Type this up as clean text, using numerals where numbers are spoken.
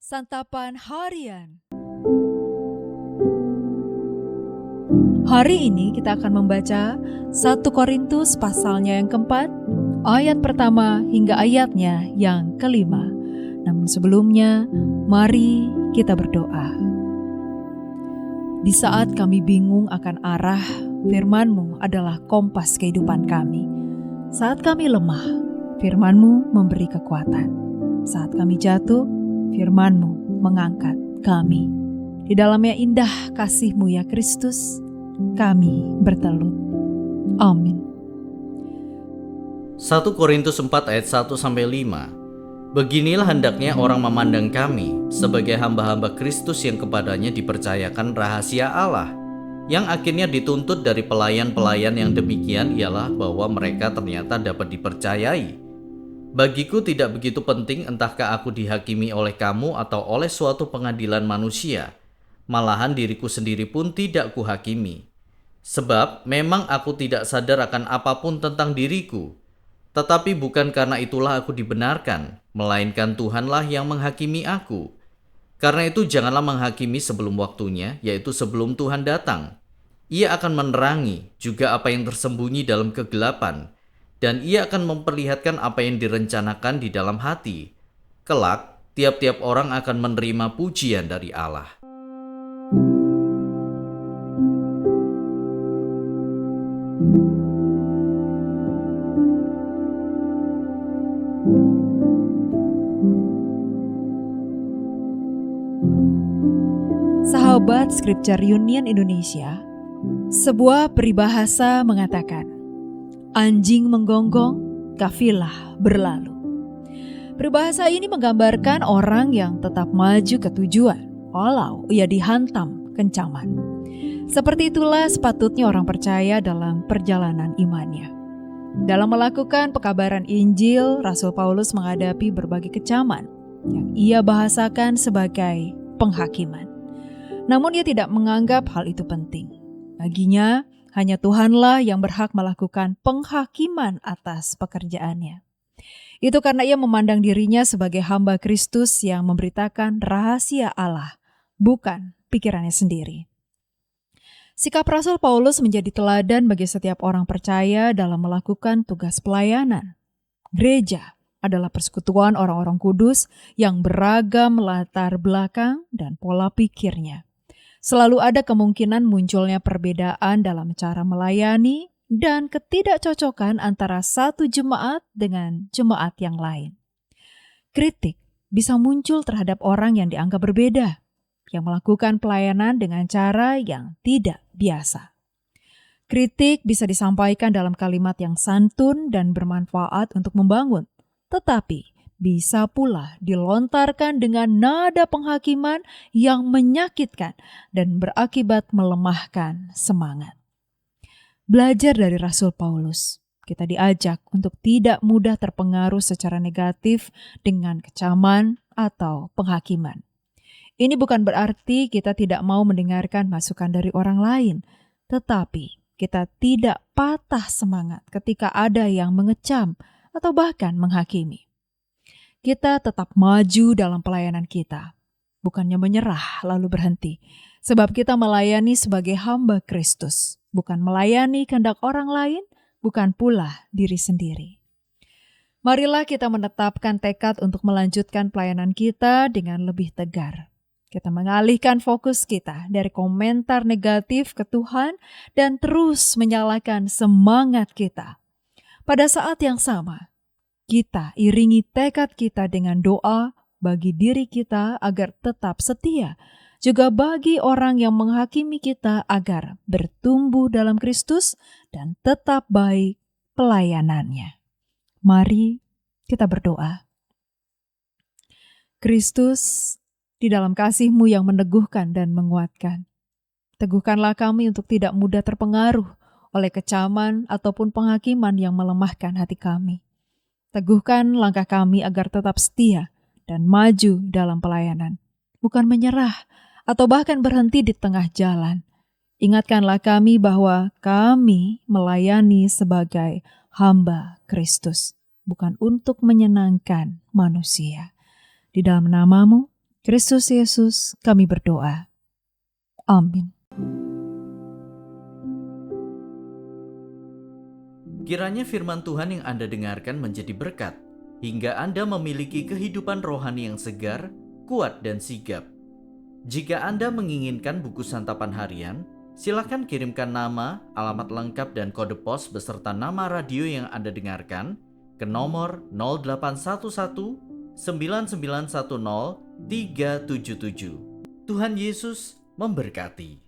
Santapan Harian. Hari ini kita akan membaca 1 Korintus pasalnya yang keempat, ayat pertama hingga ayatnya yang kelima. Namun sebelumnya, mari kita berdoa. Di saat kami bingung akan arah, firman-Mu adalah kompas kehidupan kami. Saat kami lemah, firman-Mu memberi kekuatan. Saat kami jatuh, firman-Mu mengangkat kami. Di dalamnya indah kasih-Mu ya Kristus, kami bertelut. Amin. 1 Korintus 4 ayat 1-5. Beginilah hendaknya orang memandang kami sebagai hamba-hamba Kristus yang kepadanya dipercayakan rahasia Allah, yang akhirnya dituntut dari pelayan-pelayan yang demikian ialah bahwa mereka ternyata dapat dipercayai. Bagiku tidak begitu penting entahkah aku dihakimi oleh kamu atau oleh suatu pengadilan manusia. Malahan diriku sendiri pun tidak kuhakimi. Sebab memang aku tidak sadar akan apapun tentang diriku. Tetapi bukan karena itulah aku dibenarkan, melainkan Tuhanlah yang menghakimi aku. Karena itu janganlah menghakimi sebelum waktunya, yaitu sebelum Tuhan datang. Ia akan menerangi juga apa yang tersembunyi dalam kegelapan, dan ia akan memperlihatkan apa yang direncanakan di dalam hati. Kelak, tiap-tiap orang akan menerima pujian dari Allah. Sahabat Scripture Union Indonesia, sebuah peribahasa mengatakan, anjing menggonggong, kafilah berlalu. Peribahasa ini menggambarkan orang yang tetap maju ke tujuan, walau ia dihantam kencaman. Seperti itulah sepatutnya orang percaya dalam perjalanan imannya. Dalam melakukan pekabaran Injil, Rasul Paulus menghadapi berbagai kecaman yang ia bahasakan sebagai penghakiman. Namun ia tidak menganggap hal itu penting. Baginya, hanya Tuhanlah yang berhak melakukan penghakiman atas pekerjaannya. Itu karena ia memandang dirinya sebagai hamba Kristus yang memberitakan rahasia Allah, bukan pikirannya sendiri. Sikap Rasul Paulus menjadi teladan bagi setiap orang percaya dalam melakukan tugas pelayanan. Gereja adalah persekutuan orang-orang kudus yang beragam latar belakang dan pola pikirnya. Selalu ada kemungkinan munculnya perbedaan dalam cara melayani dan ketidakcocokan antara satu jemaat dengan jemaat yang lain. Kritik bisa muncul terhadap orang yang dianggap berbeda, yang melakukan pelayanan dengan cara yang tidak biasa. Kritik bisa disampaikan dalam kalimat yang santun dan bermanfaat untuk membangun, tetapi bisa pula dilontarkan dengan nada penghakiman yang menyakitkan dan berakibat melemahkan semangat. Belajar dari Rasul Paulus, kita diajak untuk tidak mudah terpengaruh secara negatif dengan kecaman atau penghakiman. Ini bukan berarti kita tidak mau mendengarkan masukan dari orang lain, tetapi kita tidak patah semangat ketika ada yang mengecam atau bahkan menghakimi. Kita tetap maju dalam pelayanan kita, bukannya menyerah lalu berhenti, sebab kita melayani sebagai hamba Kristus, bukan melayani kehendak orang lain, bukan pula diri sendiri. Marilah kita menetapkan tekad untuk melanjutkan pelayanan kita dengan lebih tegar. Kita mengalihkan fokus kita dari komentar negatif ke Tuhan dan terus menyalakan semangat kita. Pada saat yang sama, kita iringi tekad kita dengan doa bagi diri kita agar tetap setia, juga bagi orang yang menghakimi kita agar bertumbuh dalam Kristus dan tetap baik pelayanannya. Mari kita berdoa. Kristus, di dalam kasih-Mu yang meneguhkan dan menguatkan, teguhkanlah kami untuk tidak mudah terpengaruh oleh kecaman ataupun penghakiman yang melemahkan hati kami. Teguhkan langkah kami agar tetap setia dan maju dalam pelayanan, bukan menyerah atau bahkan berhenti di tengah jalan. Ingatkanlah kami bahwa kami melayani sebagai hamba Kristus, bukan untuk menyenangkan manusia. Di dalam nama-Mu Kristus Yesus kami berdoa. Amin. Kiranya firman Tuhan yang Anda dengarkan menjadi berkat, hingga Anda memiliki kehidupan rohani yang segar, kuat, dan sigap. Jika Anda menginginkan buku santapan harian, silakan kirimkan nama, alamat lengkap, dan kode pos beserta nama radio yang Anda dengarkan ke nomor 0811 9910 377. Tuhan Yesus memberkati.